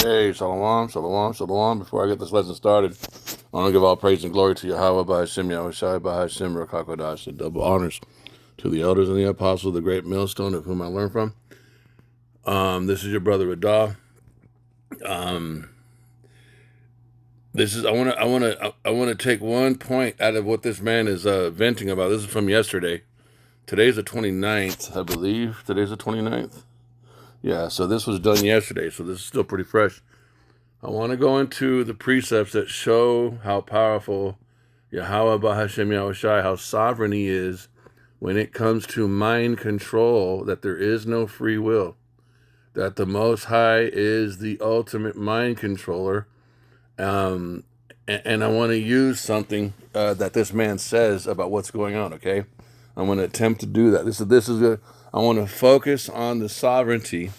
Hey, shalom, shalom, shalom. Before I get this lesson started, I want to give all praise and glory to Yahweh, by Hashem, Yahushai, by Hashem, Rakakodash, and double honors to the elders and the apostles, the great millstone of whom I learned from. This is your brother Radah. I want to take one point out of what this man is venting about. This is from yesterday. Today's the 29th, I believe. Today's the 29th. Yeah, so this was done yesterday, so this is still pretty fresh. I want to go into the precepts that show how powerful Yahweh Bahashem Yahushai, how sovereign he is when it comes to mind control, that there is no free will, that the Most High is the ultimate mind controller. And I want to use something that this man says about what's going on, okay? I'm going to attempt to do that. I want to focus on the sovereignty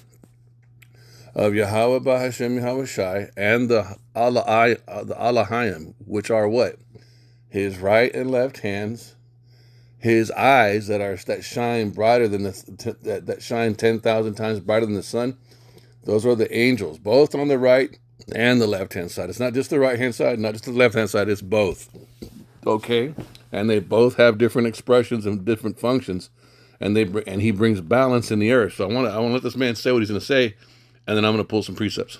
of Yahweh Bahashem Yahushai and the Allahayim, which are what? His right and left hands, his eyes that shine brighter than that shine 10,000 times brighter than the sun. Those are the angels, both on the right and the left hand side. It's not just the right hand side, not just the left hand side. It's both. Okay, and they both have different expressions and different functions, and he brings balance in the earth. So I want to let this man say what he's going to say, and then I'm going to pull some precepts.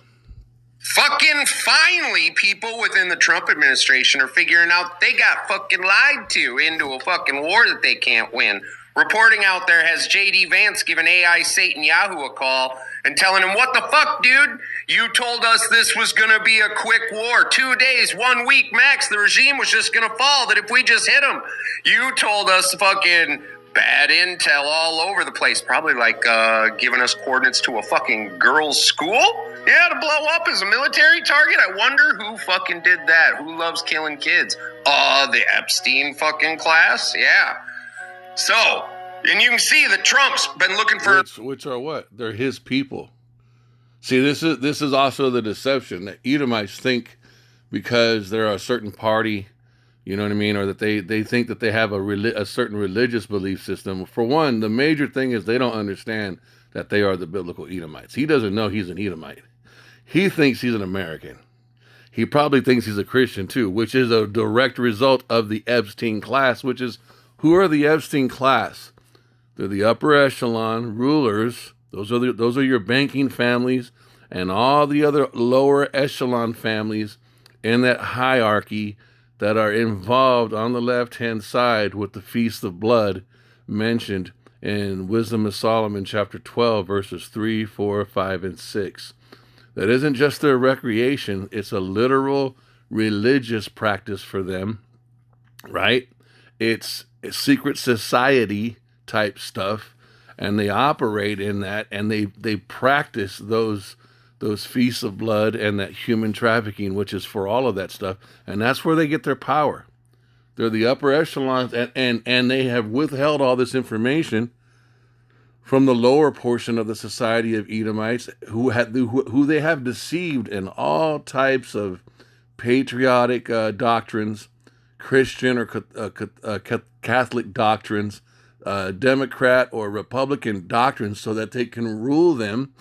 Fucking finally, people within the Trump administration are figuring out they got fucking lied to into a fucking war that they can't win. Reporting out there has J.D. Vance giving AI Satan Yahoo a call and telling him, what the fuck, dude? You told us this was going to be a quick war. 2 days, 1 week max. The regime was just going to fall, that if we just hit them. You told us fucking bad intel all over the place. Probably like giving us coordinates to a fucking girls' school? Yeah, to blow up as a military target? I wonder who fucking did that. Who loves killing kids? The Epstein fucking class? Yeah. So, and you can see that Trump's been looking for... Which are what? They're his people. See, this is also the deception that Edomites think because they're a certain party, you know what I mean, or that they think that they have a certain religious belief system. For one, the major thing is they don't understand that they are the biblical Edomites. He doesn't know he's an Edomite. He thinks he's an American. He probably thinks he's a Christian too, which is a direct result of the Epstein class, which is... Who are the Epstein class? They're the upper echelon rulers. Those are your banking families and all the other lower echelon families in that hierarchy that are involved on the left-hand side with the Feast of Blood mentioned in Wisdom of Solomon chapter 12, verses 3, 4, 5, and 6. That isn't just their recreation. It's a literal religious practice for them, right? It's secret society type stuff, and they operate in that, and they practice those feasts of blood and that human trafficking, which is for all of that stuff, and that's where they get their power. They're the upper echelons, and they have withheld all this information from the lower portion of the society of Edomites, who they have deceived in all types of patriotic doctrines, Christian or Catholic doctrines, Democrat or Republican doctrines, so that they can rule them,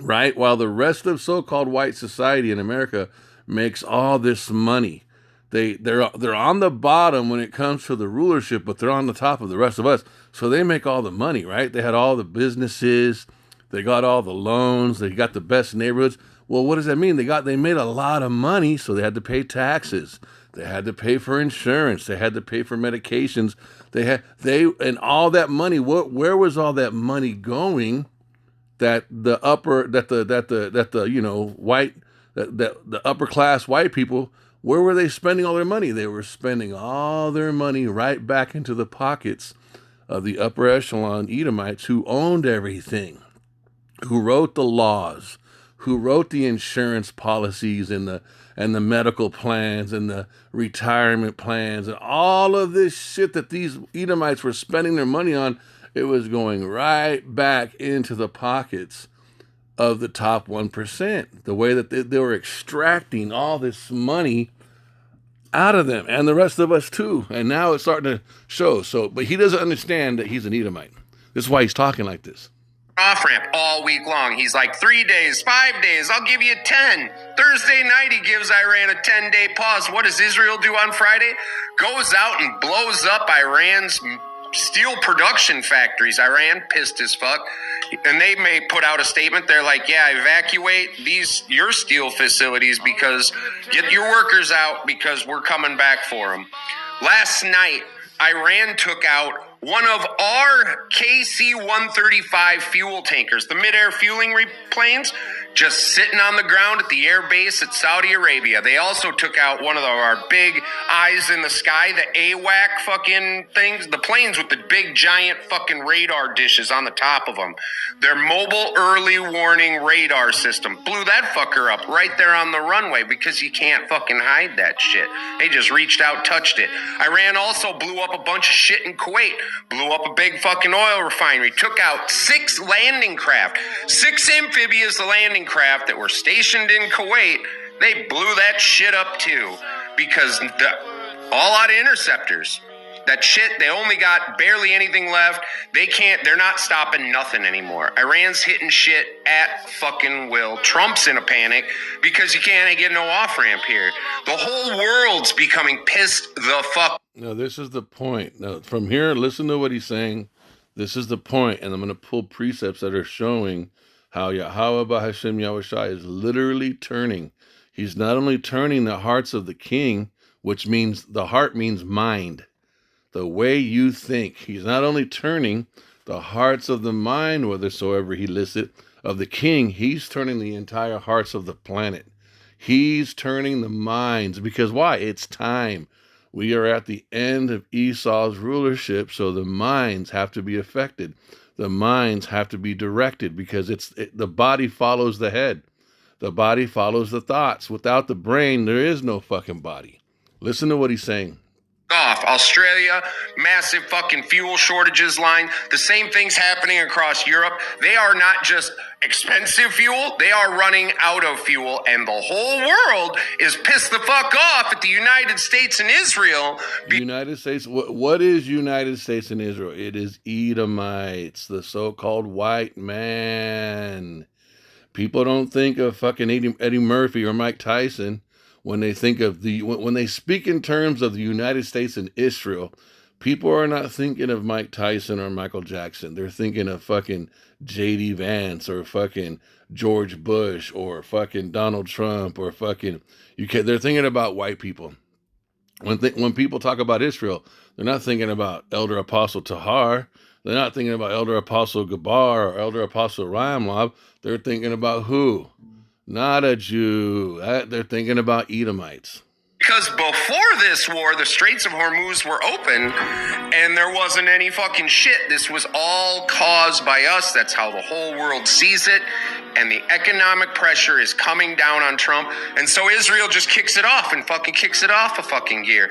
right? While the rest of so-called white society in America makes all this money. They're on the bottom when it comes to the rulership, but they're on the top of the rest of us. So they make all the money, right? They had all the businesses, they got all the loans, they got the best neighborhoods. Well, what does that mean? They made a lot of money, so they had to pay taxes. They had to pay for insurance. They had to pay for medications. And all that money. Where was all that money going? The upper class white people. Where were they spending all their money? They were spending all their money right back into the pockets of the upper echelon Edomites, who owned everything, who wrote the laws, who wrote the insurance policies and the medical plans and the retirement plans and all of this shit that these Edomites were spending their money on. It was going right back into the pockets of the top 1%. The way that they were extracting all this money out of them and the rest of us too. And now it's starting to show. But he doesn't understand that he's an Edomite. This is why he's talking like this. off ramp all week long. He's like 3 days, 5 days, I'll give you 10. Thursday night, he gives Iran a 10-day pause. What does Israel do on Friday? Goes out and blows up Iran's steel production factories. Iran pissed as fuck. And they may put out a statement. They're like, yeah, evacuate your steel facilities because get your workers out because we're coming back for them. Last night, Iran took out one of our KC-135 fuel tankers, the mid-air fueling planes, just sitting on the ground at the air base at Saudi Arabia. They also took out one of our big eyes in the sky, the AWAC fucking things, the planes with the big giant fucking radar dishes on the top of them. Their mobile early warning radar system blew that fucker up right there on the runway because you can't fucking hide that shit. They just reached out, touched it. Iran also blew up a bunch of shit in Kuwait, blew up a big fucking oil refinery, took out 6 landing craft, 6 amphibious landing craft that were stationed in Kuwait. They blew that shit up too because all out of interceptors. That shit, they only got barely anything left. They're not stopping nothing anymore. Iran's hitting shit at fucking will. Trump's in a panic because you can't get no off-ramp here. The whole world's becoming pissed the fuck. Now, this is the point. Now, from here, listen to what he's saying. This is the point, and I'm going to pull precepts that are showing how Yahweh B'Hashem Yahushai is literally turning. He's not only turning the hearts of the king, which means the heart means mind, the way you think. He's not only turning the hearts of the mind, whithersoever he lists it, of the king, he's turning the entire hearts of the planet. He's turning the minds, because why? It's time. We are at the end of Esau's rulership, so the minds have to be affected. The minds have to be directed because the body follows the head. The body follows the thoughts. Without the brain, there is no fucking body. Listen to what he's saying. Off. Australia, massive fucking fuel shortages line. The same thing's happening across Europe. They are not just expensive fuel, they are running out of fuel, and the whole world is pissed the fuck off at the United States and Israel. United States, what is United States and Israel? It is Edomites, the so-called white man. People don't think of fucking Eddie Murphy or Mike Tyson when they think of when they speak in terms of the United States and Israel. People are not thinking of Mike Tyson or Michael Jackson. They're thinking of fucking J.D. Vance or fucking George Bush or fucking Donald Trump or fucking they're thinking about white people. When people talk about Israel, they're not thinking about Elder Apostle Tahar. They're not thinking about Elder Apostle Gabar or Elder Apostle Ramlab. They're thinking about who? Not a Jew. They're thinking about Edomites. Because before this war, the Straits of Hormuz were open and there wasn't any fucking shit. This was all caused by us. That's how the whole world sees it. And the economic pressure is coming down on Trump. And so Israel just kicks it off and fucking kicks it off a fucking gear.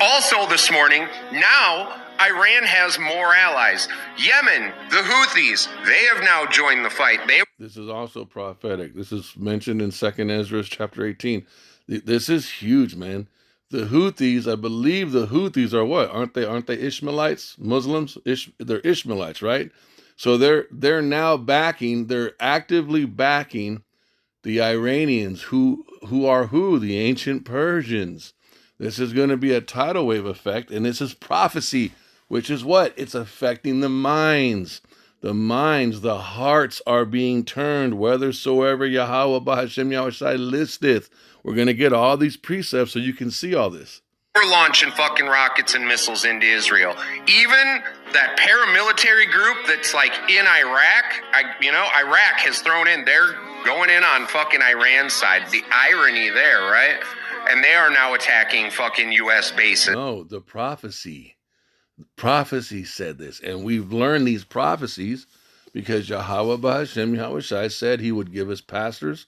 Also this morning, now Iran has more allies. Yemen, the Houthis, they have now joined the fight. This is also prophetic. This is mentioned in 2nd Ezra chapter 18. This is huge, man. The Houthis, I believe the Houthis are what? Aren't they Ishmaelites, Muslims? They're Ishmaelites, right? So they're now backing, they're actively backing the Iranians who are who? The ancient Persians. This is going to be a tidal wave effect, and this is prophecy, which is what? It's affecting the minds. The minds, the hearts are being turned, whithersoever Yahweh B'Hashem Yahushai listeth. We're going to get all these precepts so you can see all this. We're launching fucking rockets and missiles into Israel. Even that paramilitary group that's like in Iraq, Iraq has thrown in, they're going in on fucking Iran's side. The irony there, right? And they are now attacking fucking U.S. bases. No, the prophecy. Prophecy said this, and we've learned these prophecies because Yahweh B'Hashem Yahushai said he would give us pastors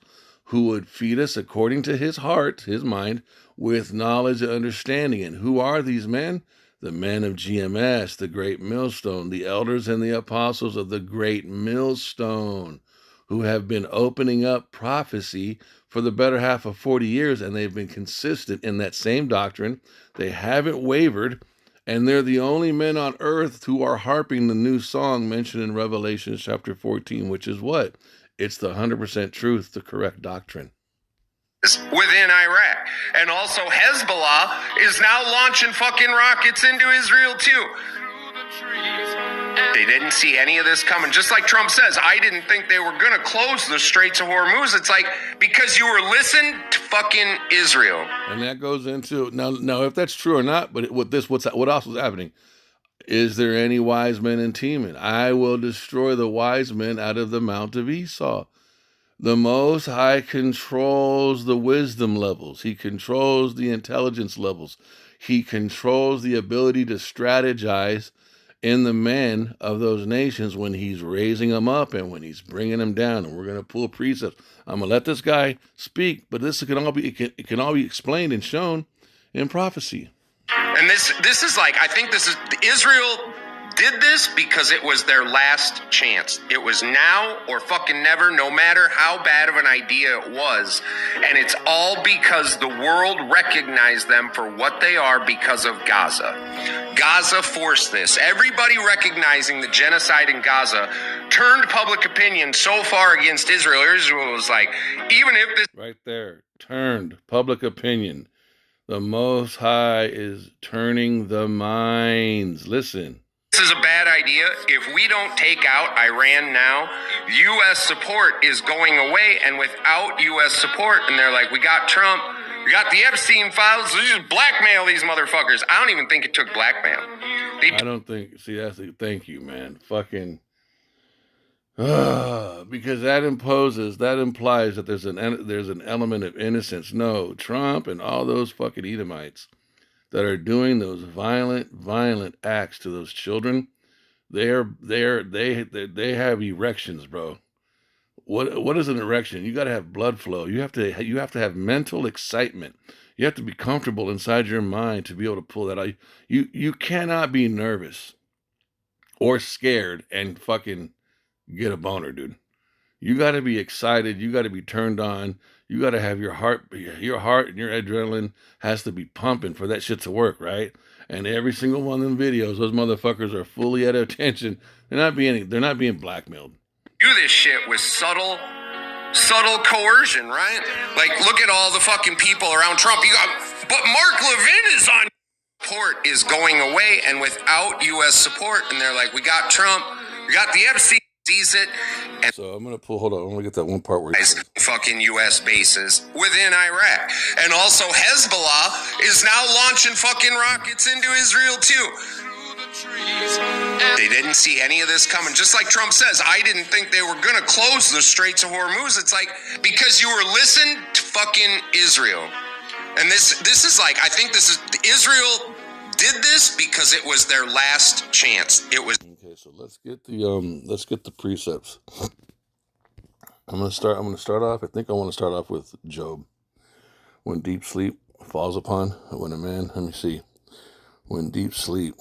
who would feed us according to his heart, his mind, with knowledge and understanding. And who are these men? The men of GMS, the great millstone, the elders and the apostles of the great millstone, who have been opening up prophecy for the better half of 40 years, and they've been consistent in that same doctrine. They haven't wavered. And they're the only men on earth who are harping the new song mentioned in Revelation chapter 14, which is what? It's the 100% truth, the correct doctrine. Within Iraq. And also Hezbollah is now launching fucking rockets into Israel too. They didn't see any of this coming. Just like Trump says, I didn't think they were going to close the Straits of Hormuz. It's like, because you were listening to fucking Israel. And that goes into, now if that's true or not, but what else is happening? Is there any wise men in Teman? I will destroy the wise men out of the Mount of Esau. The Most High controls the wisdom levels. He controls the intelligence levels. He controls the ability to strategize in the men of those nations when he's raising them up and when he's bringing them down. And we're going to pull precepts. I'm going to let this guy speak, but this can all be explained and shown in prophecy. And this is like, I think this is, Israel did this because it was their last chance. It was now or fucking never, no matter how bad of an idea it was. And it's all because the world recognized them for what they are because of Gaza. Gaza forced this. Everybody recognizing the genocide in Gaza turned public opinion so far against Israel. Israel was like, even if this... Right there, turned public opinion. The Most High is turning the minds. Listen. This is a bad idea. If we don't take out Iran now, U.S. support is going away. And without U.S. support, and they're like, we got Trump, we got the Epstein files, so just blackmail these motherfuckers. I don't even think it took blackmail. I don't think, see, thank you, man. Fucking, because that implies that there's an element of innocence. No, Trump and all those fucking Edomites that are doing those violent acts to those children, they have erections, bro. What is an erection? You got to have blood flow. You have to have mental excitement. You have to be comfortable inside your mind to be able to pull that out. You cannot be nervous or scared and fucking get a boner, dude. You got to be excited. You got to be turned on. You got to have your heart and your adrenaline has to be pumping for that shit to work, right? And every single one of them videos, those motherfuckers are fully at attention. They're not being blackmailed. Do this shit with subtle coercion, right? Like, look at all the fucking people around Trump. But Mark Levin is on. Support is going away, and without U.S. support, and they're like, we got Trump, we got the Epstein. Sees it. And so I'm going to pull, hold on, I'm going to get that one part where he says, fucking U.S. bases within Iraq. And also Hezbollah is now launching fucking rockets into Israel too. They didn't see any of this coming. Just like Trump says, I didn't think they were going to close the Straits of Hormuz. It's like, because you were listening to fucking Israel. And this is like, I think this is, Israel did this because it was their last chance. It was. Okay, so let's get the precepts. I'm gonna start off. I think I want to start off with Job. When deep sleep falls upon when a man. Let me see. When deep sleep.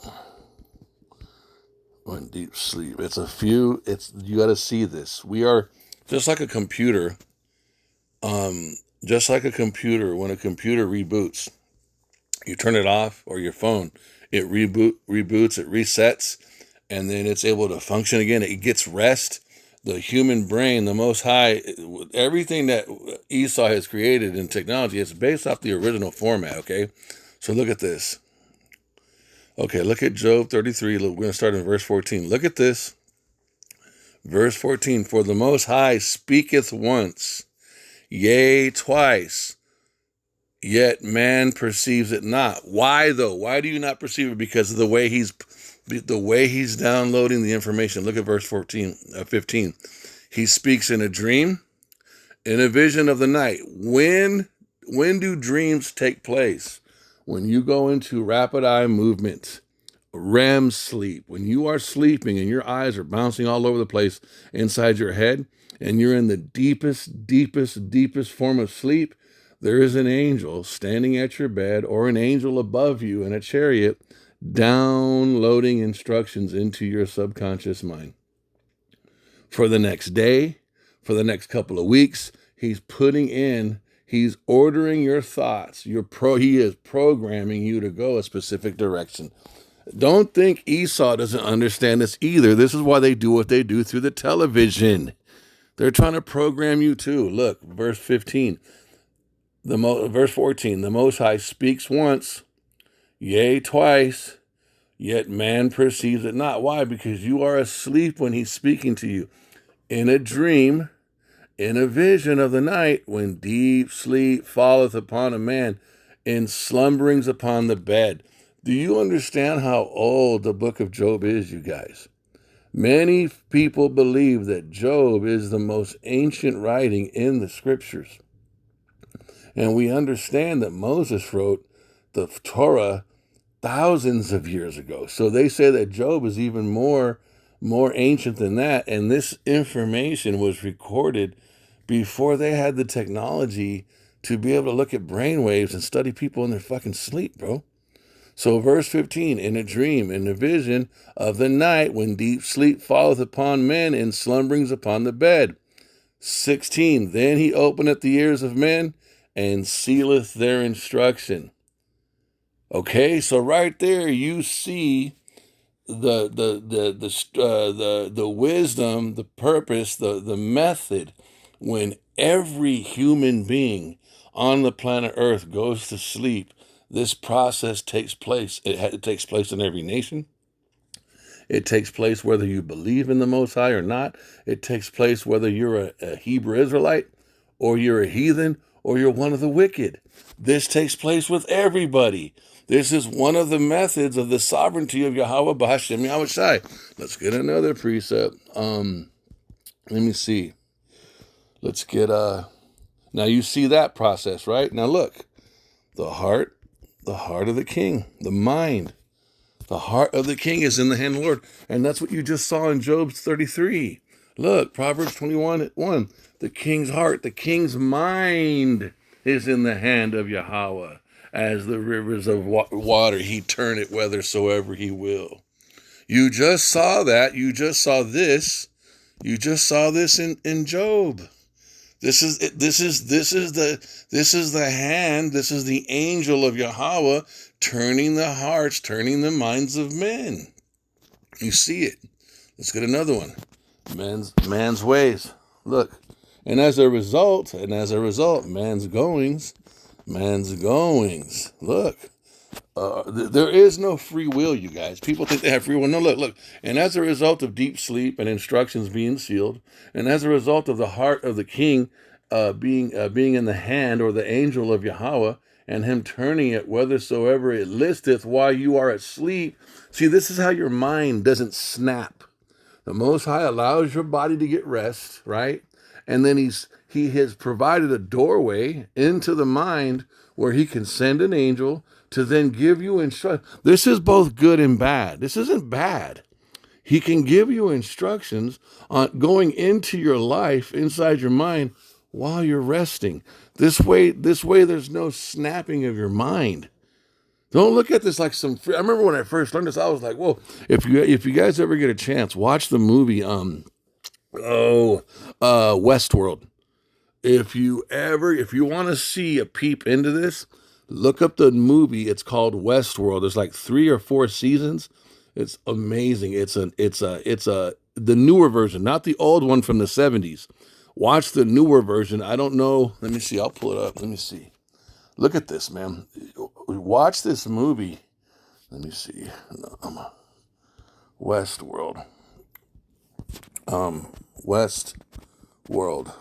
It's you got to see this. We are just like a computer. Just like a computer. When a computer reboots, you turn it off, or your phone, it reboots, it resets, and then it's able to function again. It gets rest. The human brain, the Most High, everything that Esau has created in technology, it's based off the original format, okay? So look at this. Okay, look at Job 33. We're going to start in verse 14. Look at this. Verse 14, for the Most High speaketh once, yea, twice, yet man perceives it not. Why though? Why do you not perceive it? Because of the way he's downloading the information. Look at verse 15. He speaks in a dream, in a vision of the night. When do dreams take place? When you go into rapid eye movement, REM sleep. When you are sleeping and your eyes are bouncing all over the place inside your head, and you're in the deepest form of sleep, there is an angel standing at your bed, or an angel above you in a chariot, downloading instructions into your subconscious mind. For the next day, for the next couple of weeks, he's ordering your thoughts. He is programming you to go a specific direction. Don't think Esau doesn't understand this either. This is why they do what they do through the television. They're trying to program you too. Look, verse 15. Verse 14. The Most High speaks once, yea, twice, yet man perceives it not. Why? Because you are asleep when he's speaking to you. In a dream, in a vision of the night, when deep sleep falleth upon a man, in slumberings upon the bed. Do you understand how old the book of Job is, you guys? Many people believe that Job is the most ancient writing in the scriptures. And we understand that Moses wrote the Torah thousands of years ago. So they say that Job is even more ancient than that. And this information was recorded before they had the technology to be able to look at brainwaves and study people in their fucking sleep, bro. So verse 15, in a dream, in a vision of the night, when deep sleep falleth upon men, in slumberings upon the bed. 16, then he openeth the ears of men, and sealeth their instruction. Okay, so right there you see the wisdom, the purpose, the method when every human being on the planet Earth goes to sleep. This process takes place. It takes place in every nation. It takes place whether you believe in the Most High or not. It takes place whether you're a Hebrew Israelite or you're a heathen or you're one of the wicked. This takes place with everybody. This is one of the methods of the sovereignty of Yahweh B'Hashem Yahushai. Let's get another precept. Let me see. Let's get now you see that process, right? Now look, the heart of the king, the mind. The heart of the king is in the hand of the Lord. And that's what you just saw in Job 33. Look, Proverbs 21:1. The king's heart, the king's mind is in the hand of Yahweh. As the rivers of water, he turn it whithersoever he will. You just saw that. You just saw this. You just saw this in Job. This is the hand, this is the angel of Yahweh turning the hearts, turning the minds of men. You see it. Let's get another one. Man's ways. Look. And as a result, man's goings. Look. There is no free will, you guys. People think they have free will. No, look. And as a result of deep sleep and instructions being sealed, and as a result of the heart of the king being in the hand or the angel of Yahweh, and him turning it whithersoever it listeth while you are asleep. See, this is how your mind doesn't snap. The Most High allows your body to get rest, right? And then he has provided a doorway into the mind where he can send an angel to then give you instruction. This is both good and bad. This isn't bad. He can give you instructions on going into your life, inside your mind, while you're resting. This way, there's no snapping of your mind. Don't look at this like some free. I remember when I first learned this, I was like, whoa, if you guys ever get a chance, watch the movie, Westworld. If you want to see a peep into this, look up the movie. It's called Westworld. There's like 3 or 4 seasons. It's amazing. It's the newer version, not the old one from the 70s. Watch the newer version. I don't know. Let me see. I'll pull it up. Let me see. Look at this, man. Watch this movie. Let me see. Westworld. Westworld.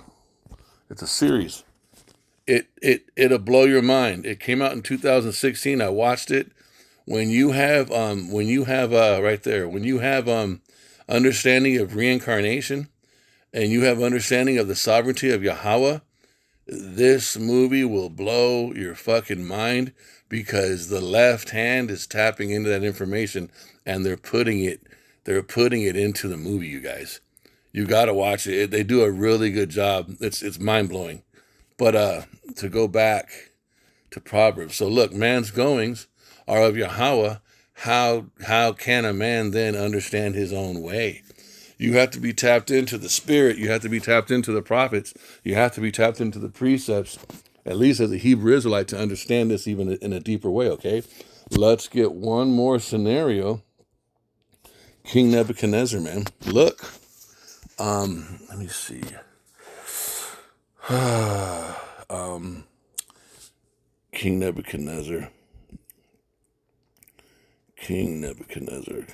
It's a series. It'll blow your mind. It came out in 2016. I watched it. When you have right there, when you have understanding of reincarnation, and you have understanding of the sovereignty of Yahweh, this movie will blow your fucking mind, because the left hand is tapping into that information and they're putting it into the movie, you guys. You got to watch it. They do a really good job. It's mind-blowing. But to go back to Proverbs. So look, man's goings are of Yahweh. How can a man then understand his own way? You have to be tapped into the Spirit. You have to be tapped into the prophets. You have to be tapped into the precepts at least as a Hebrew Israelite, to understand this even in a deeper way, okay? Let's get one more scenario. King Nebuchadnezzar, man. Look. Let me see. King Nebuchadnezzar. King Nebuchadnezzar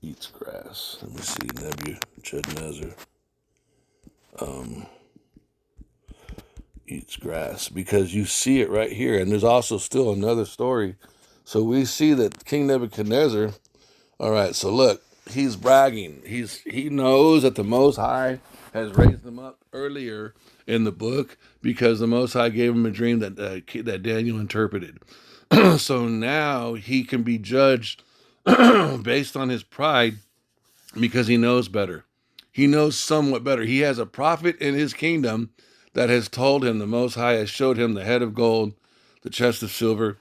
eats grass. Let me see. Nebuchadnezzar eats grass, because you see it right here. And there's also still another story. So we see that King Nebuchadnezzar, all right, so look, he's bragging. He knows that the Most High has raised him up earlier in the book, because the Most High gave him a dream that Daniel interpreted. So now he can be judged based on his pride, because he knows better. He knows somewhat better. He has a prophet in his kingdom that has told him, the Most High has showed him the head of gold, the chest of silver,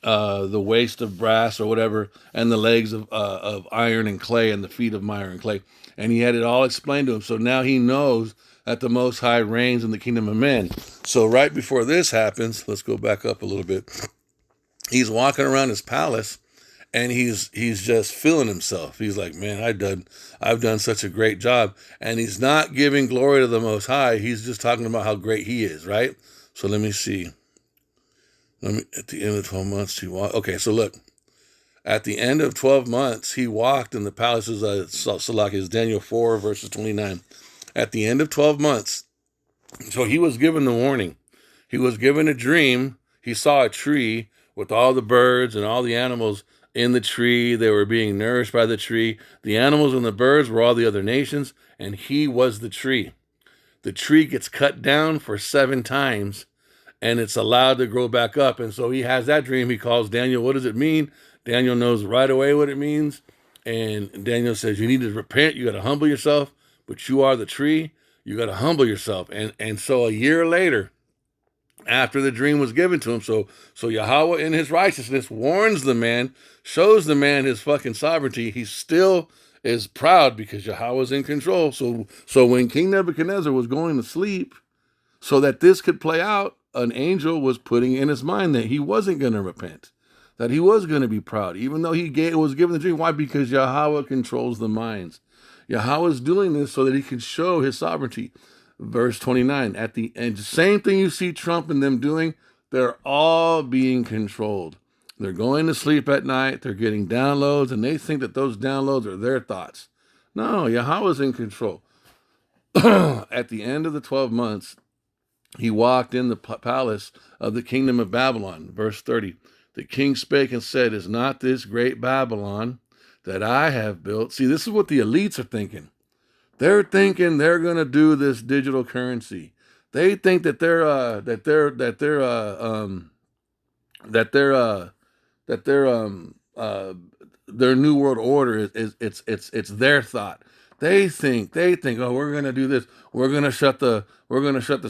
the waist of brass or whatever, and the legs of iron and clay, and the feet of mire and clay. And he had it all explained to him. So now he knows that the Most High reigns in the kingdom of men. So right before this happens, let's go back up a little bit. He's walking around his palace, and he's just feeling himself. He's like, man, I've done such a great job. And he's not giving glory to the Most High. He's just talking about how great he is, right? So let me see. At the end of 12 months, he walked. Okay, so look. At the end of 12 months, he walked in the palaces of Salak, Daniel 4, verses 29. At the end of 12 months, so he was given the warning. He was given a dream. He saw a tree with all the birds and all the animals in the tree. They were being nourished by the tree. The animals and the birds were all the other nations, and he was the tree. The tree gets cut down for 7 times, and it's allowed to grow back up. And so he has that dream. He calls Daniel. What does it mean? Daniel knows right away what it means. And Daniel says, you need to repent. You got to humble yourself, but you are the tree. You got to humble yourself. And so a year later, after the dream was given to him, so Yahweh in his righteousness warns the man, shows the man his fucking sovereignty. He still is proud because Yahweh's in control. So when King Nebuchadnezzar was going to sleep, so that this could play out, an angel was putting in his mind that he wasn't going to repent, that he was going to be proud, even though was given the dream. Why? Because Yahweh controls the minds. Yahweh is doing this so that he can show his sovereignty. Verse 29, at the end, same thing you see Trump and them doing, they're all being controlled. They're going to sleep at night, they're getting downloads, and they think that those downloads are their thoughts. No, Yahweh's in control. At the end of the 12 months, he walked in the palace of the kingdom of Babylon. Verse 30, the king spake and said, is not this great Babylon that I have built? See, this is what the elites are thinking. They're thinking they're gonna do this digital currency. They think that their new world order is it's their thought. They think, oh, we're gonna do this. We're gonna shut the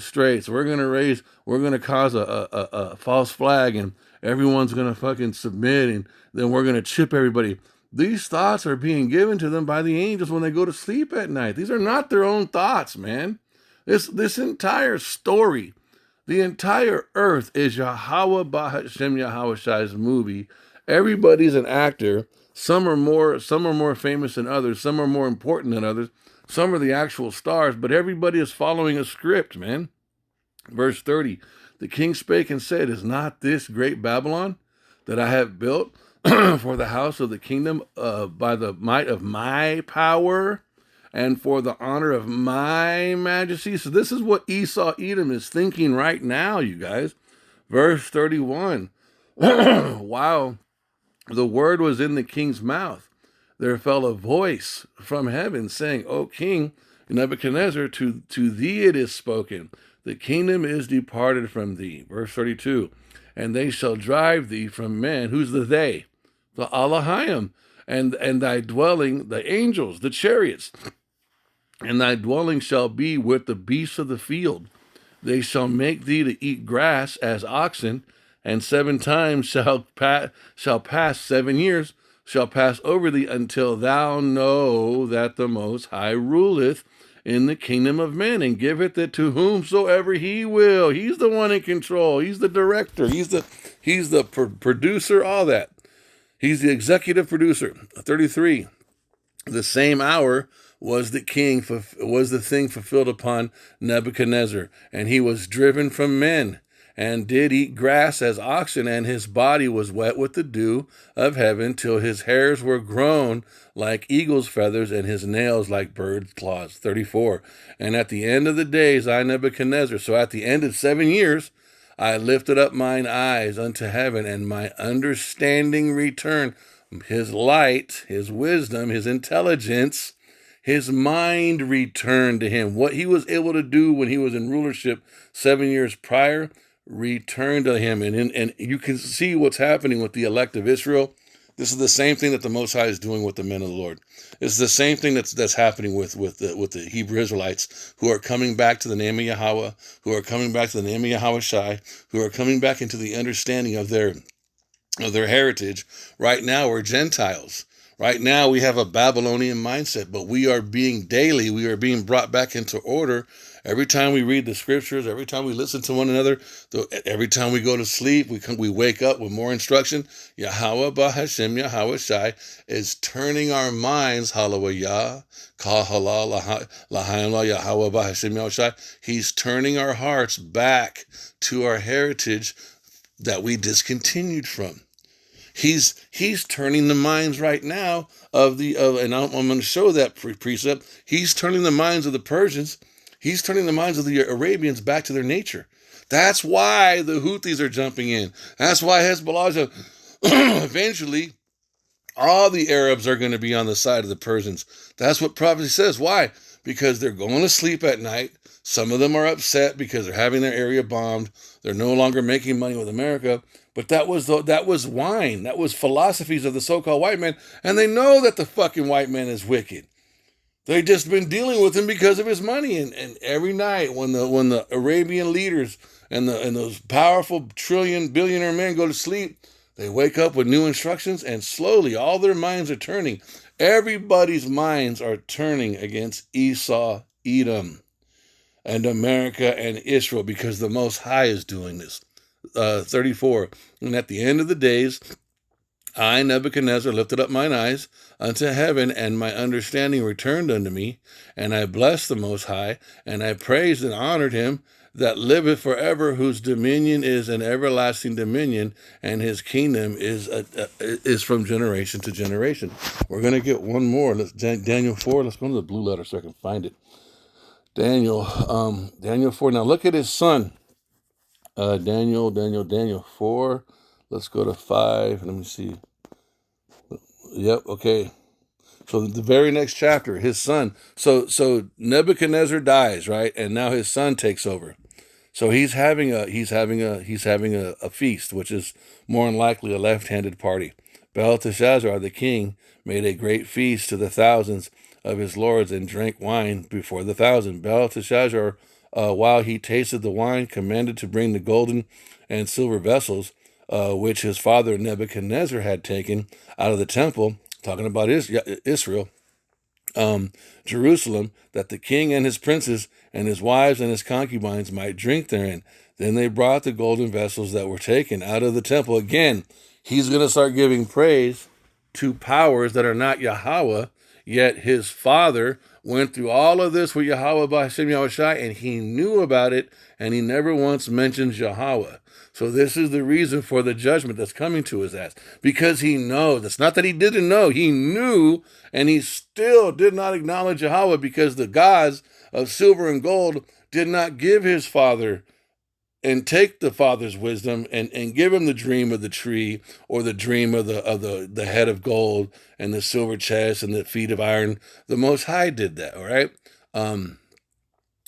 straits. We're gonna cause a false flag, and everyone's gonna fucking submit, and then we're gonna chip everybody. These thoughts are being given to them by the angels when they go to sleep at night. These are not their own thoughts, man. This entire story, the entire earth is Yahweh Bahashem Yahweh Shai's movie. Everybody's an actor. Some are more famous than others. Some are more important than others. Some are the actual stars, but everybody is following a script, man. Verse 30, the king spake and said, is not this great Babylon that I have built for the house of the kingdom by the might of my power and for the honor of my majesty? So this is what Esau Edom is thinking right now, you guys. Verse 31, while the word was in the king's mouth, there fell a voice from heaven saying, O king Nebuchadnezzar, to thee it is spoken, the kingdom is departed from thee. Verse 32, and they shall drive thee from men. Who's the they? The Allahayim, and thy dwelling, the angels, the chariots, and thy dwelling shall be with the beasts of the field. They shall make thee to eat grass as oxen, and 7 times shall pass 7 years, shall pass over thee, until thou know that the Most High ruleth, in the kingdom of men, and giveth it to whomsoever he will. He's the one in control. He's the director. He's the producer, all that. He's the executive producer. 33. The same hour was the thing fulfilled upon Nebuchadnezzar, and he was driven from men, and did eat grass as oxen, and his body was wet with the dew of heaven, till his hairs were grown like eagle's feathers, and his nails like bird's claws. 34. And at the end of the days, I, Nebuchadnezzar, so at the end of 7 years, I lifted up mine eyes unto heaven, and my understanding returned. His light, his wisdom, his intelligence, his mind returned to him. What he was able to do when he was in rulership 7 years prior returned to him. And you can see what's happening with the elect of Israel. This is the same thing that the Most High is doing with the men of the Lord. It's the same thing that's happening with the Hebrew Israelites, who are coming back to the name of Yahweh, who are coming back to the name of Yahweh Shai, who are coming back into the understanding of their heritage. Right now, we're Gentiles. Right now, we have a Babylonian mindset, but we are being brought back into order. Every time we read the scriptures, every time we listen to one another, every time we go to sleep, we wake up with more instruction. Yahweh Bahashem Yahweh Shai is turning our minds, Hallelujah, Kal Halal Lahayim Yahweh Bahashem Yahweh Shai. He's turning our hearts back to our heritage that we discontinued from. He's turning the minds right now and I'm going to show that precept. He's turning the minds of the Persians. He's turning the minds of the Arabians back to their nature. That's why the Houthis are jumping in. That's why Hezbollah, eventually, all the Arabs are going to be on the side of the Persians. That's what prophecy says. Why? Because they're going to sleep at night. Some of them are upset because they're having their area bombed. They're no longer making money with America. But that was wine. That was philosophies of the so-called white man. And they know that the fucking white man is wicked. They've just been dealing with him because of his money. And every night when the Arabian leaders and those powerful billionaire men go to sleep, they wake up with new instructions, and slowly all their minds are turning. Everybody's minds are turning against Esau, Edom, and America and Israel, because the Most High is doing this. 34. And at the end of the days, I, Nebuchadnezzar, lifted up mine eyes unto heaven, and my understanding returned unto me, and I blessed the Most High, and I praised and honored him that liveth forever, whose dominion is an everlasting dominion, and his kingdom is from generation to generation. We're going to get one more. Daniel 4. Let's go to the blue letter so I can find it. Daniel 4. Now look at his son. Daniel 4. Let's go to 5. Let me see. Yep, okay. So the very next chapter, his son. So Nebuchadnezzar dies, right? And now his son takes over. So he's having a feast, which is more than likely a left-handed party. Belteshazzar, the king, made a great feast to the thousands of his lords, and drank wine before the thousand. Belteshazzar, while he tasted the wine, commanded to bring the golden and silver vessels, which his father Nebuchadnezzar had taken out of the temple, talking about Israel, Jerusalem, that the king and his princes and his wives and his concubines might drink therein. Then they brought the golden vessels that were taken out of the temple. Again, he's going to start giving praise to powers that are not Yahweh, yet his father went through all of this with Yahweh B'Hashem Yahweh Shai, and he knew about it, and he never once mentions Yahweh. So this is the reason for the judgment that's coming to his ass, because he knows. It's not that he didn't know. He knew, and he still did not acknowledge Yahweh, because the gods of silver and gold did not give his father and take the father's wisdom and give him the dream of the tree, or the dream of the head of gold and the silver chest and the feet of iron. The Most High did that, all right?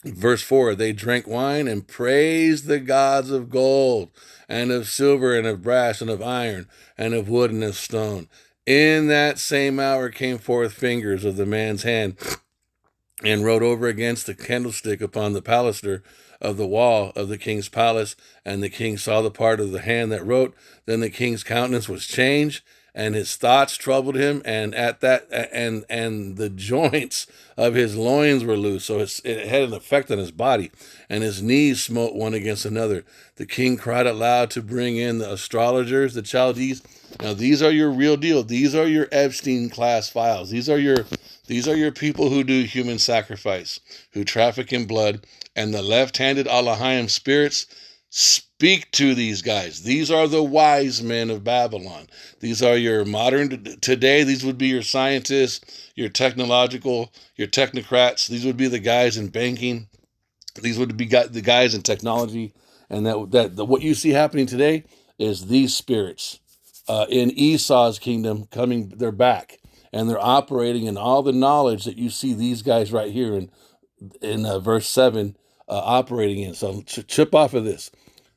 Verse 4, they drank wine and praised the gods of gold and of silver and of brass and of iron and of wood and of stone. In that same hour came forth fingers of the man's hand and wrote over against the candlestick upon the baluster of the wall of the king's palace. And the king saw the part of the hand that wrote. Then the king's countenance was changed, and his thoughts troubled him, and at that and the joints of his loins were loose, so it had an effect on his body, and his knees smote one against another. The king cried aloud to bring in the astrologers, the Chaldees. Now these are your real deal. These are your Epstein class files. These are your people who do human sacrifice, who traffic in blood, and the left-handed Alahayim spirits. Speak to these guys. These are the wise men of Babylon. These are your modern, today, these would be your scientists, your technocrats. These would be the guys in banking. These would be the guys in technology. And what you see happening today is these spirits in Esau's kingdom they're back. And they're operating in all the knowledge that you see these guys right here in verse 7 operating in. So chip off of this.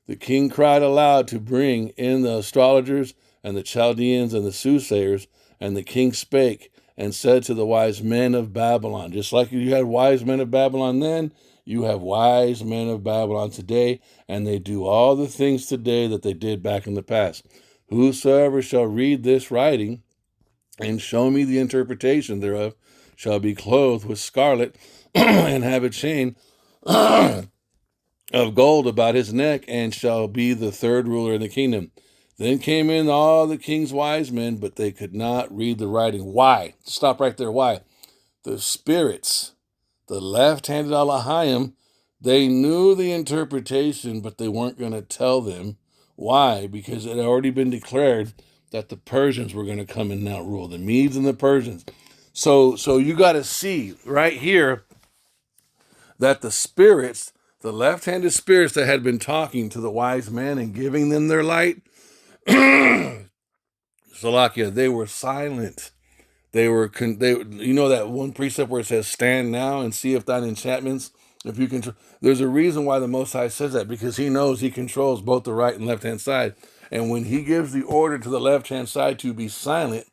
The king cried aloud to bring in the astrologers and the Chaldeans and the soothsayers, and the king spake and said to the wise men of Babylon, just like you had wise men of Babylon then, you have wise men of Babylon today, and they do all the things today that they did back in the past. Whosoever shall read this writing and show me the interpretation thereof shall be clothed with scarlet and have a chain of gold about his neck, and shall be the third ruler in the kingdom. Then came in all the king's wise men, but they could not read the writing. Why? Stop right there. Why? The spirits, the left-handed Alahayim, they knew the interpretation, but they weren't going to tell them. Why? Because it had already been declared that the Persians were going to come and now rule, the Medes and the Persians. So you got to see right here that the spirits, the left-handed spirits that had been talking to the wise men and giving them their light, Salakia, they were silent. You know that one precept where it says, "Stand now and see if thine enchantments, if you can." There's a reason why the Most High says that, because He knows He controls both the right and left-hand side, and when He gives the order to the left-hand side to be silent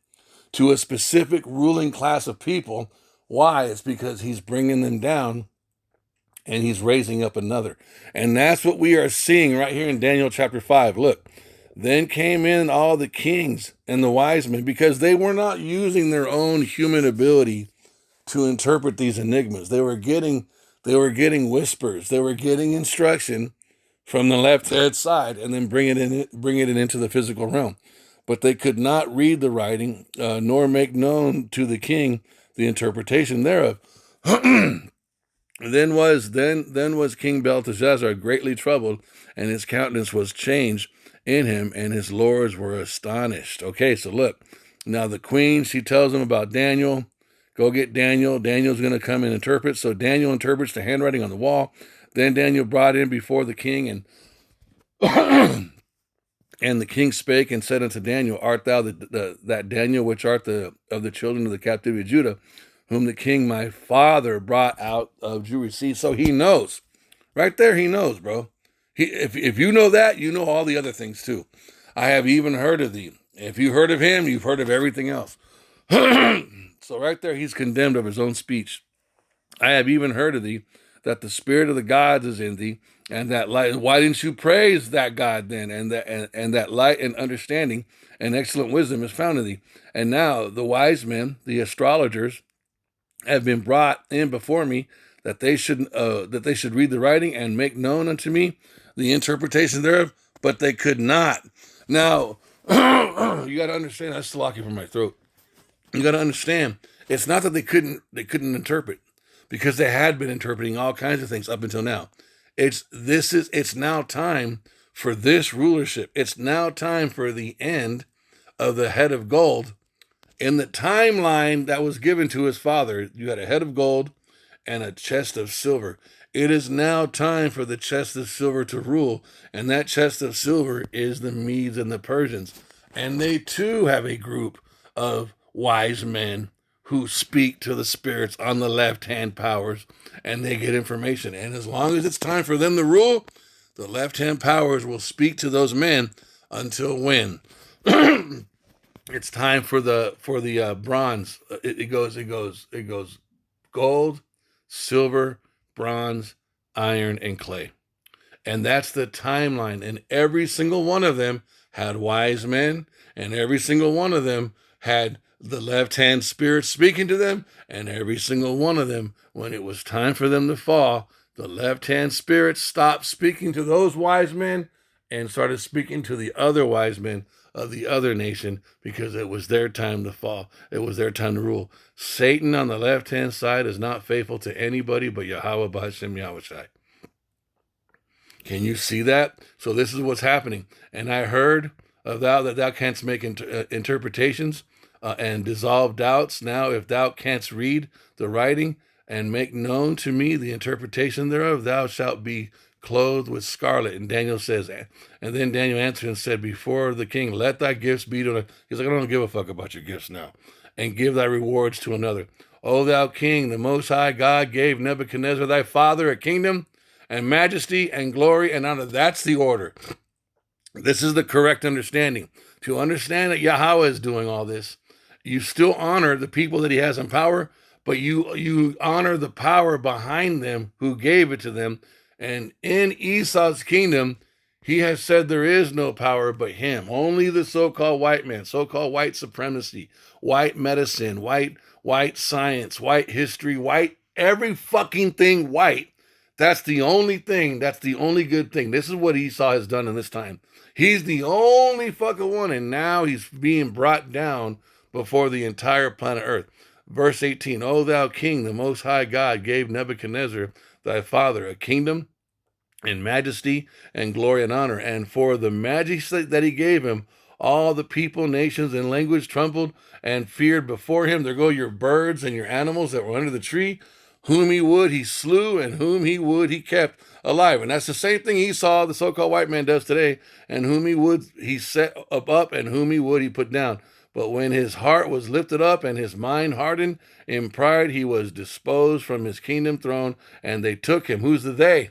to a specific ruling class of people, why? It's because He's bringing them down. And He's raising up another. And that's what we are seeing right here in Daniel chapter 5. Look, then came in all the kings and the wise men, because they were not using their own human ability to interpret these enigmas. They were getting whispers. They were getting instruction from the left-hand side and then bringing it into the physical realm. But they could not read the writing, nor make known to the king the interpretation thereof. Then was King Belteshazzar greatly troubled, and his countenance was changed in him, and his lords were astonished. Okay, so look, now the queen, she tells him about Daniel. Go get Daniel. Daniel's going to come and interpret. So Daniel interprets the handwriting on the wall. Then Daniel brought in before the king, and and the king spake and said unto Daniel, Art thou that Daniel which art of the children of the captivity of Judah, whom the king my father brought out of Jewry? See, so he knows. Right there, he knows, bro. If you know that, you know all the other things too. I have even heard of thee. If you heard of him, you've heard of everything else. So right there, he's condemned of his own speech. I have even heard of thee, that the spirit of the gods is in thee, and that light. Why didn't you praise that God then? And that light and understanding and excellent wisdom is found in thee. And now the wise men, the astrologers, have been brought in before me, that they should read the writing and make known unto me the interpretation thereof, but they could not. Now, you got to understand. That's slocking from my throat. You got to understand. It's not that they couldn't interpret, because they had been interpreting all kinds of things up until now. It's now time for this rulership. It's now time for the end of the head of gold. In the timeline that was given to his father, you had a head of gold and a chest of silver. It is now time for the chest of silver to rule, and that chest of silver is the Medes and the Persians. And they too have a group of wise men who speak to the spirits on the left-hand powers, and they get information. And as long as it's time for them to rule, the left-hand powers will speak to those men until when? It's time for the bronze. It goes gold, silver, bronze, iron, and clay. And that's the timeline. And every single one of them had wise men, and every single one of them had the left-hand spirit speaking to them, and every single one of them, when it was time for them to fall, the left-hand spirit stopped speaking to those wise men and started speaking to the other wise men of the other nation, because it was their time to fall. It was their time to rule. Satan on the left-hand side is not faithful to anybody but Yahweh B'Hashem Yahushai. Can you see that? So this is what's happening. And I heard of thou that thou canst make interpretations and dissolve doubts. Now, if thou canst read the writing and make known to me the interpretation thereof, thou shalt be clothed with scarlet. And Daniel says, and then Daniel answered and said, before the king, let thy gifts be to... He's like, I don't give a fuck about your gifts now. And give thy rewards to another. O thou king, the Most High God gave Nebuchadnezzar thy father a kingdom and majesty and glory and honor. That's the order. This is the correct understanding. To understand that Yahweh is doing all this, you still honor the people that he has in power, but you honor the power behind them who gave it to them. And in Esau's kingdom, he has said there is no power but him. Only the so-called white man, so-called white supremacy, white medicine, white science, white history, white, every fucking thing white. That's the only thing. That's the only good thing. This is what Esau has done in this time. He's the only fucking one, and now he's being brought down before the entire planet Earth. Verse 18, O thou king, the Most High God gave Nebuchadnezzar thy father a kingdom and majesty and glory and honor. And for the majesty that he gave him, all the people, nations, and language trembled and feared before him. There go your birds and your animals that were under the tree. Whom he would, he slew, and whom he would, he kept alive. And that's the same thing Esau, the so-called white man, does today. And whom he would, he set up, and whom he would, he put down. But when his heart was lifted up and his mind hardened in pride, he was disposed from his kingdom throne, and they took him. Who's the they?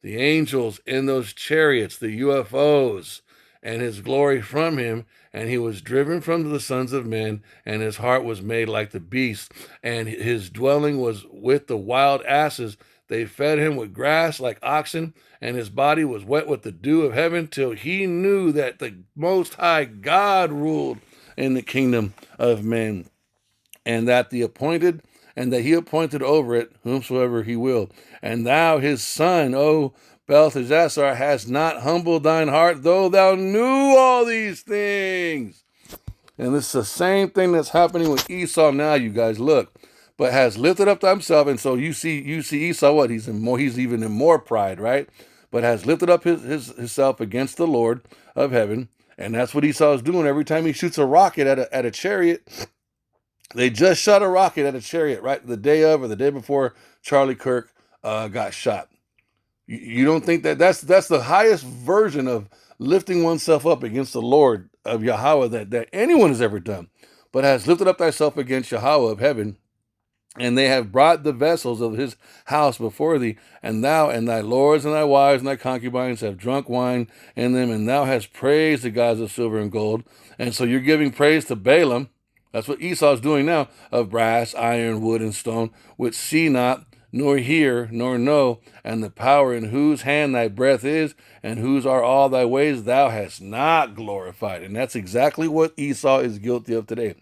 The angels in those chariots, the UFOs, and his glory from him, and he was driven from the sons of men, and his heart was made like the beast, and his dwelling was with the wild asses. They fed him with grass like oxen, and his body was wet with the dew of heaven, till he knew that the Most High God ruled in the kingdom of men, and that he appointed over it whomsoever he will. And thou, his son, O Belteshazzar, hast not humbled thine heart, though thou knew all these things. And this is the same thing that's happening with Esau now, you guys. Look, but has lifted up himself, and so you see Esau. What? He's even in more pride, right? But has lifted up himself against the Lord of heaven, and that's what Esau is doing every time he shoots a rocket at a chariot. They just shot a rocket at a chariot, right? The day of or the day before Charlie Kirk got shot. You don't think that's the highest version of lifting oneself up against the Lord of Yahweh that anyone has ever done, but has lifted up thyself against Yahweh of heaven, and they have brought the vessels of his house before thee, and thou and thy lords and thy wives and thy concubines have drunk wine in them, and thou hast praised the gods of silver and gold. And so you're giving praise to Balaam. That's what Esau is doing now, of brass, iron, wood, and stone, which see not, nor hear, nor know, and the power in whose hand thy breath is, and whose are all thy ways, thou hast not glorified. And that's exactly what Esau is guilty of today.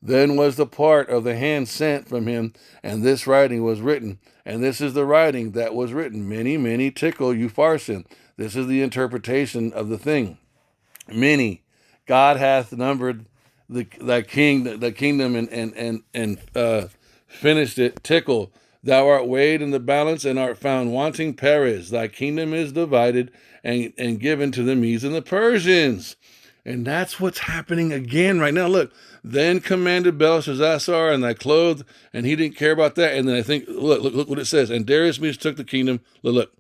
Then was the part of the hand sent from him, and this writing was written. And this is the writing that was written. Many, many tickle Upharsin. This is the interpretation of the thing. Many. God hath numbered the kingdom and finished it. Tickle. Thou art weighed in the balance and art found wanting. Perez. Thy kingdom is divided and given to the Medes and the Persians. And that's what's happening again right now. Look, then commanded Belshazzar, and thy clothed, and he didn't care about that. And then I think, look what it says. And Darius took the kingdom. Look,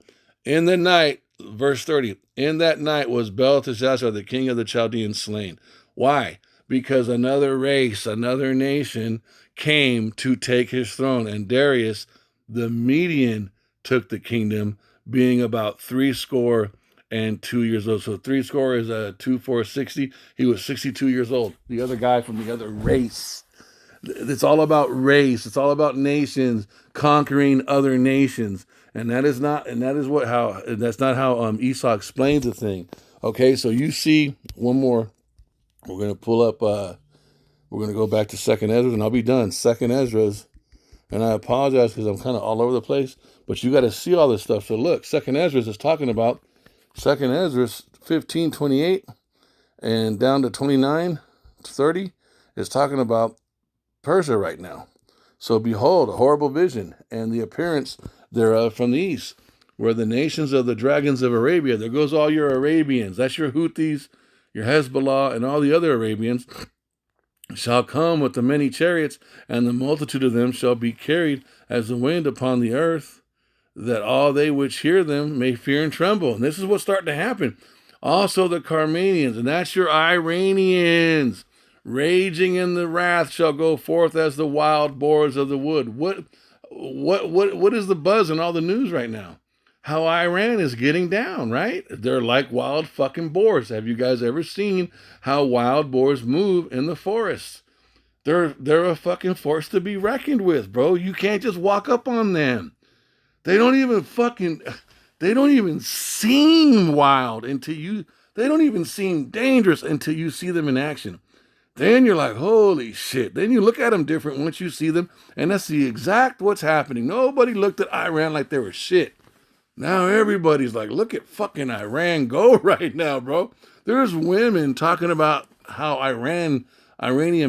in the night, verse 30, in that night was Belteshazzar, the king of the Chaldeans, slain. Why? Because another race, another nation came to take his throne. And Darius, the Median, took the kingdom, being about 62 years old. So 60 is 2, 4, 60. He was 62 years old. The other guy from the other race. It's all about race. It's all about nations conquering other nations. And that's not how Esau explains the thing. Okay, so you see one more. We're going to pull up, we're going to go back to Second Ezra, and I'll be done. Second Ezra's, and I apologize because I'm kind of all over the place, but you got to see all this stuff. So look, Second Ezra's is talking about, Second Ezra's 15:28 and down to 29:30 is talking about Persia right now. So behold, a horrible vision, and the appearance thereof from the east, where the nations of the dragons of Arabia, there goes all your Arabians, that's your Houthis, your Hezbollah, and all the other Arabians, shall come with the many chariots, and the multitude of them shall be carried as the wind upon the earth, that all they which hear them may fear and tremble. And this is what's starting to happen. Also the Carmanians, and that's your Iranians, raging in the wrath, shall go forth as the wild boars of the wood. What is the buzz in all the news right now? How Iran is getting down, right? They're like wild fucking boars. Have you guys ever seen how wild boars move in the forests? They're a fucking force to be reckoned with, bro. You can't just walk up on them. They don't even seem wild until they don't even seem dangerous until you see them in action. Then you're like, holy shit. Then you look at them different once you see them, and that's the exact what's happening. Nobody looked at Iran like they were shit. Now everybody's like, look at fucking Iran go right now, bro. There's women talking about how Iranian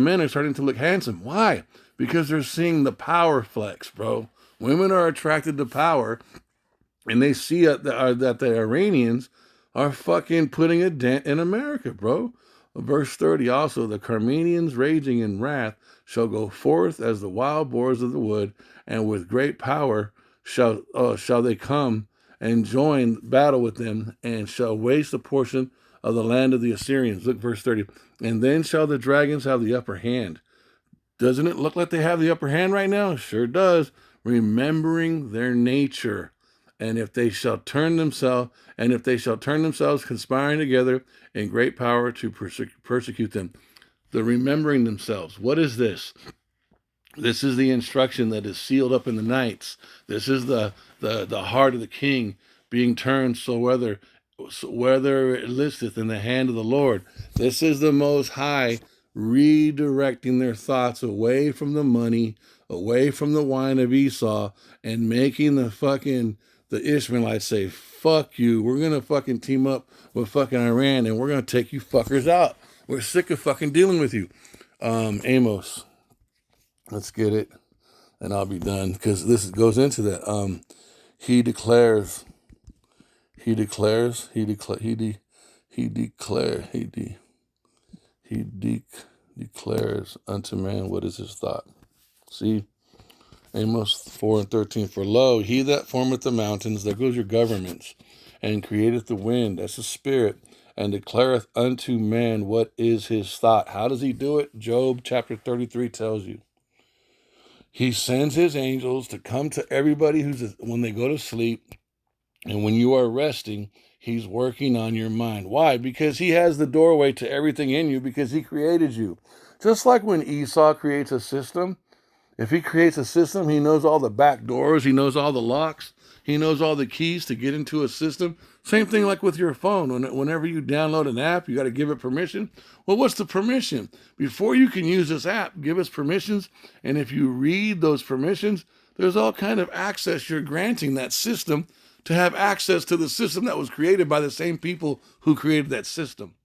men are starting to look handsome. Why? Because they're seeing the power flex, bro. Women are attracted to power, and they see that the Iranians are fucking putting a dent in America, bro. Verse 30 also, the Carmanians raging in wrath shall go forth as the wild boars of the wood, and with great power shall they come and join battle with them, and shall waste a portion of the land of the Assyrians. Look, verse 30. And then shall the dragons have the upper hand. Doesn't it look like they have the upper hand right now? Sure does. Remembering their nature. And if they shall turn themselves, conspiring together in great power to persecute them. The remembering themselves. What is this? This is the instruction that is sealed up in the nights. This is the heart of the king being turned so whether it listeth in the hand of the Lord. This is the Most High redirecting their thoughts away from the money, away from the wine of Esau, and making the Ishmaelites say, fuck you, we're going to fucking team up with fucking Iran, and we're going to take you fuckers out. We're sick of fucking dealing with you. Amos. Let's get it, and I'll be done, because this goes into that. He declares unto man what is his thought. See, Amos 4:13. For lo, he that formeth the mountains, there goes your governments, and createth the wind, that's the spirit, and declareth unto man what is his thought. How does he do it? Job chapter 33 tells you. He sends his angels to come to everybody when they go to sleep, and when you are resting, he's working on your mind. Why? Because he has the doorway to everything in you, because he created you. Just like when Esau creates a system, if he creates a system, he knows all the back doors, he knows all the locks, he knows all the keys to get into a system. Same thing like with your phone. Whenever you download an app, you got to give it permission. Well, what's the permission? Before you can use this app, give us permissions. And if you read those permissions, there's all kind of access you're granting that system to have access to the system that was created by the same people who created that system.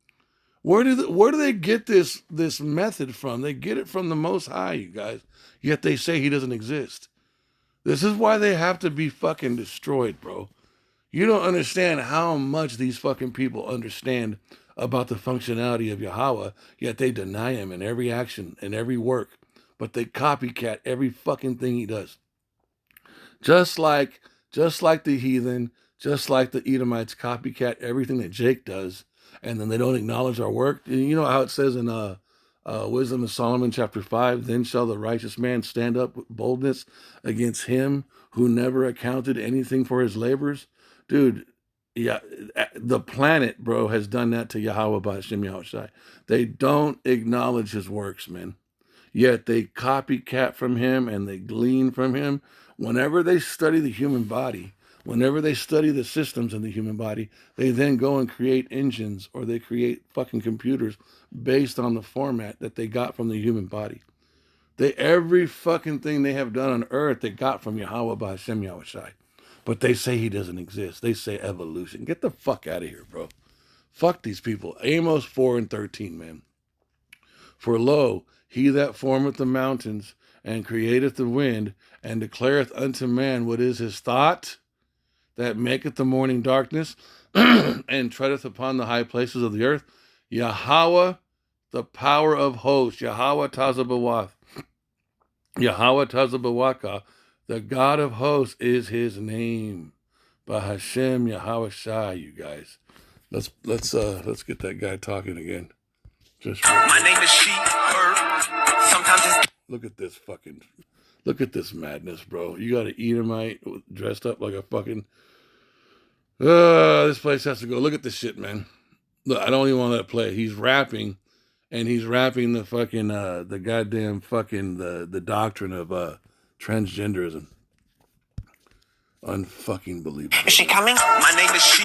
Where do they get this method from? They get it from the Most High, you guys. Yet they say he doesn't exist. This is why they have to be fucking destroyed, bro. You don't understand how much these fucking people understand about the functionality of Yahweh, yet they deny him in every action and every work. But they copycat every fucking thing he does. Just like the heathen, just like the Edomites copycat everything that Jake does, and then they don't acknowledge our work. You know how it says in Wisdom of Solomon chapter 5, then shall the righteous man stand up with boldness against him who never accounted anything for his labors. Dude, yeah, the planet, bro, has done that to Yahweh B'Hashem Yahushai. They don't acknowledge his works, man. Yet they copycat from him and they glean from him. Whenever they study the human body, Whenever they study the systems in the human body, they then go and create engines or they create fucking computers based on the format that they got from the human body. Every fucking thing they have done on earth they got from Yahweh B'Hashem Yahushai. But they say he doesn't exist. They say evolution. Get the fuck out of here, bro. Fuck these people. Amos 4:13, man. For lo, he that formeth the mountains and createth the wind and declareth unto man what is his thought, that maketh the morning darkness and treadeth upon the high places of the earth. Yahweh, the power of hosts. Yahweh Tazabawath. Yahweh Tazabawaka. The God of hosts is his name. B'Hashem Yahweh Shai, you guys. Let's get that guy talking again. My name is she, her. Sometimes it's... Look at this madness, bro. You got an Edomite dressed up like a fucking... this place has to go. Look at this shit, man. Look, I don't even want to let it play. He's rapping, and he's rapping the fucking, the goddamn fucking, the doctrine of transgenderism. Unfucking believable. Is she coming? My name is she.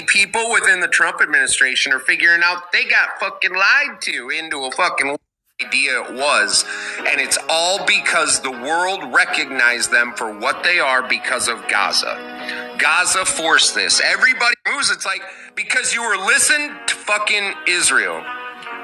People within the Trump administration are figuring out they got fucking lied to into a fucking idea it was. And it's all because the world recognized them for what they are because of Gaza. Gaza forced this. Everybody moves. It's like, because you were listening to fucking Israel.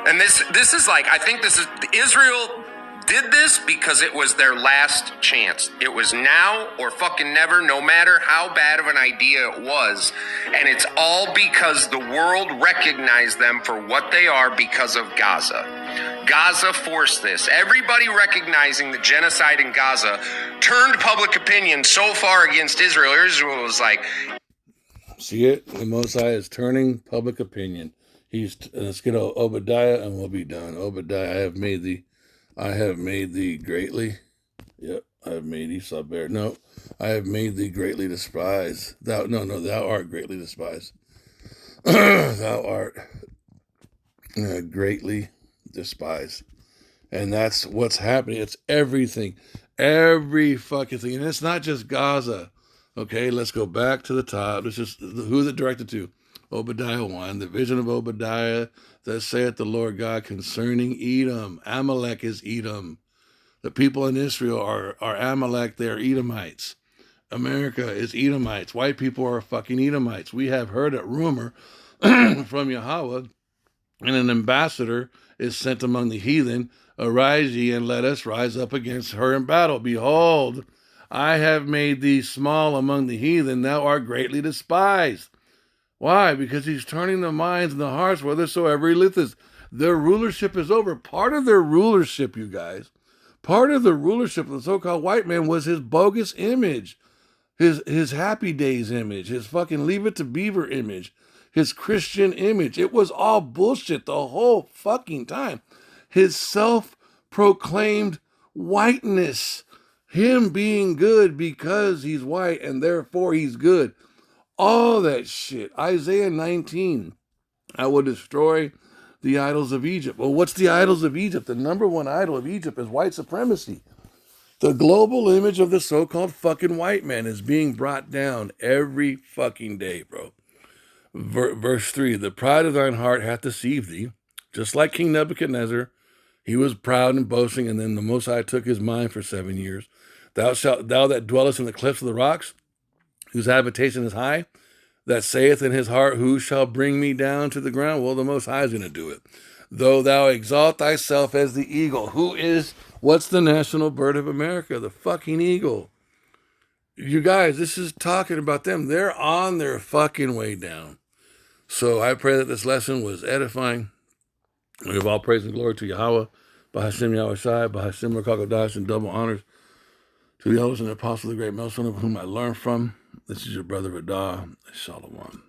And this is like, I think this is, Israel did this because it was their last chance. It was now or fucking never, no matter how bad of an idea it was. And it's all because the world recognized them for what they are because of Gaza. Gaza forced this. Everybody recognizing the genocide in Gaza turned public opinion so far against Israel. Israel was like... See it? The Mosai is turning public opinion. Let's get Obadiah and we'll be done. Obadiah, I have made thee greatly. Yep, I have made thee subbear. No, I have made thee greatly despised. Thou art greatly despised. Thou art greatly despised. And that's what's happening. It's everything. Every fucking thing. And it's not just Gaza. Okay, let's go back to the top. This is who's it directed to? Obadiah 1, the vision of Obadiah, thus saith the Lord God concerning Edom. Amalek is Edom. The people in Israel are Amalek, they're Edomites. America is Edomites. White people are fucking Edomites. We have heard a rumor from Yahweh, and an ambassador is sent among the heathen. Arise ye, and let us rise up against her in battle. Behold, I have made thee small among the heathen. Thou art greatly despised. Why? Because he's turning the minds and the hearts whithersoever he listeth. Their rulership is over. Part of their rulership, you guys, part of the rulership of the so-called white man was his bogus image, his Happy Days image, his fucking Leave It to Beaver image, his Christian image. It was all bullshit the whole fucking time. His self-proclaimed whiteness, him being good because he's white and therefore he's good. All that shit. Isaiah 19. I will destroy the idols of Egypt. Well, what's the idols of Egypt? The number one idol of Egypt is white supremacy. The global image of the so-called fucking white man is being brought down every fucking day, bro. Verse 3. The pride of thine heart hath deceived thee. Just like King Nebuchadnezzar, he was proud and boasting, and then the Most High took his mind for 7 years. Thou that dwellest in the cliffs of the rocks, whose habitation is high, that saith in his heart, who shall bring me down to the ground? Well, the Most High is going to do it. Though thou exalt thyself as the eagle. What's the national bird of America? The fucking eagle. You guys, this is talking about them. They're on their fucking way down. So I pray that this lesson was edifying. We give all praise and glory to Yahweh, B'Hashem Yahushai, B'Hashem Rakakodash, and double honors to the elders and apostles of the great millstone of whom I learned from. This is your brother Radah. Shalom.